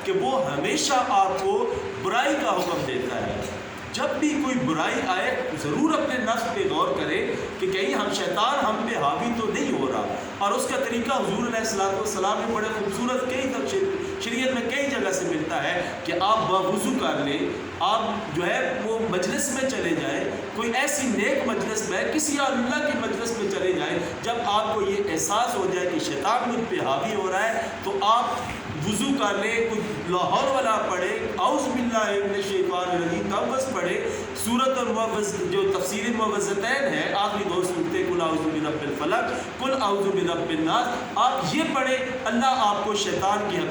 کہ وہ ہمیشہ آپ کو برائی کا حکم دیتا ہے۔ جب بھی کوئی برائی آئے ضرور اپنے نفس پہ غور کرے کہ کہیں شیطان ہم پہ حاوی تو نہیں ہو رہا، اور اس کا طریقہ حضور علیہ السلام نے بڑے خوبصورت شریعت میں کئی جگہ سے ملتا ہے کہ آپ باوضو کر لیں، آپ جو ہے وہ مجلس میں چلے جائیں، کوئی ایسی نیک مجلس میں کسی اللہ کی مجلس میں چلے جائیں، جب آپ کو یہ احساس ہو جائے کہ شیطان مجھ پہ حاوی ہو رہا ہے تو آپ وضو کر لیں، کوئی لا حول ولا پڑھے، اعوذ باللہ من الشیطان الرجیم تعوذ پڑھے، سورۃ المعوذ جو تفسیر المعوذتین ہے، آخری دو سورتیں قل اعوذ برب الفلق، قل اعوذ برب الناس، آپ یہ پڑھیں، اللہ آپ کو شیطان کے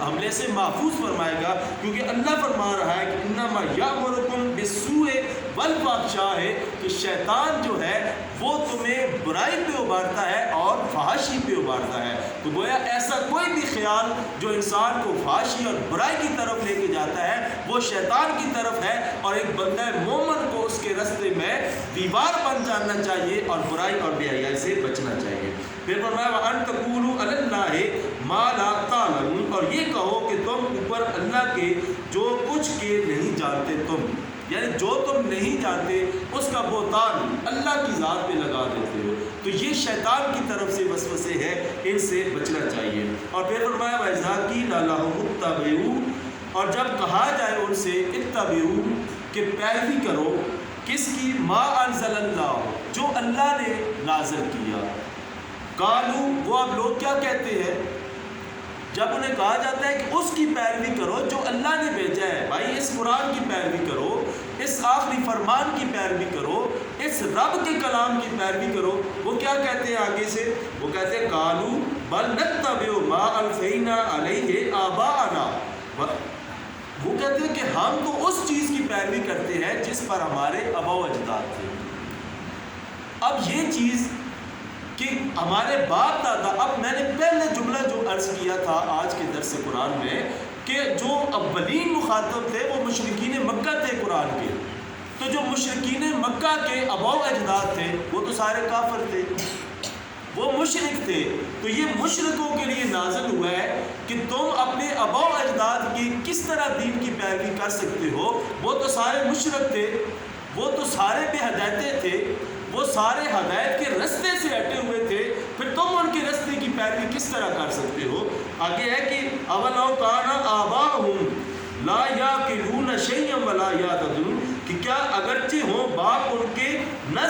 حملے سے محفوظ فرمائے گا، کیونکہ اللہ فرما رہا ہے کہ انما یامرکم بالسوء والفحشاء ہے کہ شیطان جو ہے وہ تمہیں برائی پہ ابھارتا ہے اور فحاشی پہ ابھارتا ہے۔ تو گویا ایسا کوئی بھی خیال جو انسان کو فحاشی اور برائی کی طرف لے کے جاتا ہے وہ شیطان کی طرف ہے، اور ایک بندہ مومن کو اس کے راستے میں دیوار بن جانا چاہیے اور برائی اور بے حیائی سے بچنا چاہیے۔ پھر فرمایا وَأَن تَقُولُوا عَلَى اللَّهِ مَا لَا تَعْلَمُونَ، اور یہ کہو کہ تم اوپر اللہ کے جو کچھ کے نہیں جانتے تم، یعنی جو تم نہیں جانتے اس کا بہتان اللہ کی ذات پہ لگا دیتے ہو، تو یہ شیطان کی طرف سے وسوسے ہیں، ان سے بچنا چاہیے۔ اور پھر فرمایا وَإِذَا قِيلَ لَهُمُ اتَّبِعُوا، اور جب کہا جائے ان سے اتبعوا کہ پیروی کرو، کس کی؟ ما انزل اللہ، جو اللہ نے نازل کیا، قالوا، وہ اب لوگ کیا کہتے ہیں جب انہیں کہا جاتا ہے کہ اس کی پیروی کرو جو اللہ نے بھیجا ہے، بھائی اس قرآن کی پیروی کرو، اس آخری فرمان کی پیروی کرو، اس رب کے کلام کی پیروی کرو، وہ کیا کہتے ہیں آگے سے؟ وہ کہتے ہیں قالوا بل نتبع ما الفینا علیہ آباءنا، وہ کہتے ہیں کہ ہم تو اس چیز کی پیروی کرتے ہیں جس پر ہمارے آباء و اجداد تھے۔ اب یہ چیز کہ ہمارے باپ دادا، اب میں نے پہلے جملہ جو عرض کیا تھا آج کے درس قرآن میں کہ جو اولین مخاطب تھے وہ مشرکین مکہ تھے قرآن کے، تو جو مشرکین مکہ کے آباء و اجداد تھے وہ تو سارے کافر تھے، وہ مشرک تھے، تو یہ مشرکوں کے لیے نازل ہوا ہے کہ تم اپنے آباء و اجداد کی کس طرح دین کی پیروی کر سکتے ہو، وہ تو سارے مشرک تھے، وہ تو سارے بے ہدایتیں تھے، وہ سارے ہدایت کے رستے سے ہٹے ہوئے تھے، پھر تم ان کے رستے کی پیروی کس طرح کر سکتے ہو؟ آگے ہے کہ اولو کان آباؤہم لا یعقلون شیئا ولا یہتدون، کہ کیا اگرچہ ہوں باپ ان کے نہ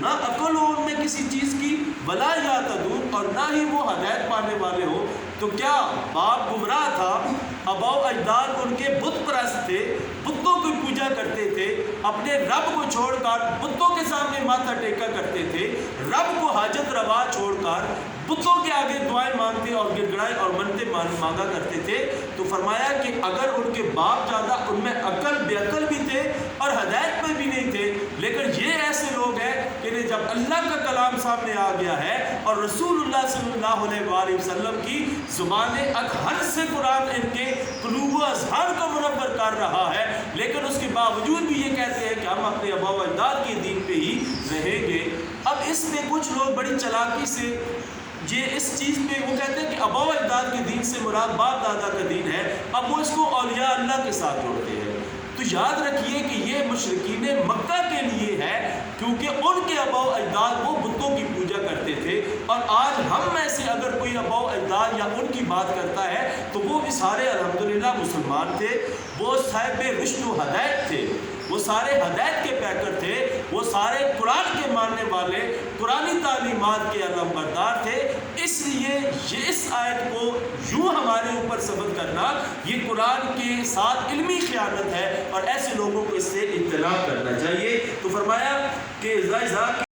عقل ہو ان میں کسی چیز کی، ولا یہتدون، اور نہ ہی وہ ہدایت پانے والے ہو، تو کیا باپ گمراہ تھا؟ آباء و اجداد ان کے بت پرست تھے، بتوں کی پوجا کرتے تھے، اپنے رب کو چھوڑ کر بتوں کے سامنے ماتھا ٹیکا کرتے تھے، رب کو حاجت روا چھوڑ کر بتوں کے آگے دعائیں مانگتے اور گڑگڑائے اور منتیں مانگا کرتے تھے۔ تو فرمایا کہ اگر ان کے باپ دادا ان میں بے عقل بھی تھے اور ہدایت میں بھی نہیں تھے، لیکن یہ ایسے لوگ ہیں کہ جب اللہ کا کلام سامنے آ گیا ہے اور رسول اللہ صلی اللہ علیہ وآلہ وسلم کی زبان اطہر سے قرآن ان کے قلوب و اذہان کو منور کر رہا ہے، لیکن اس کے باوجود بھی یہ کہتے ہیں کہ ہم اپنے آباء و اجداد کے دین پہ ہی رہیں گے۔ اب اس میں کچھ لوگ بڑی چلاکی سے یہ اس چیز پہ وہ کہتے ہیں کہ آباء و اجداد کے دین سے مراد باپ دادا کا دین ہے، اب وہ اس کو اولیاء اللہ کے ساتھ جوڑتے ہیں۔ تو یاد رکھیے کہ یہ مشرکین مکہ کے لیے ہے، کیونکہ ان کے آباء و اجداد وہ بتوں کی پوجا کرتے تھے، اور آج ہم میں سے اگر کوئی آباء و اجداد یا ان کی بات کرتا ہے تو وہ بھی سارے الحمدللہ مسلمان تھے، وہ صاحب رشد و ہدایت تھے، وہ سارے ہدایت کے پیکر تھے، وہ سارے قرآن کے ماننے والے، قرآنی تعلیمات کے علمبردار تھے۔ اس لیے یہ اس آیت کو یوں ہمارے اوپر ثبت کرنا یہ قرآن کے ساتھ علمی خیانت ہے، اور ایسے لوگوں کو اس سے اطلاع کرنا چاہیے۔ تو فرمایا کہ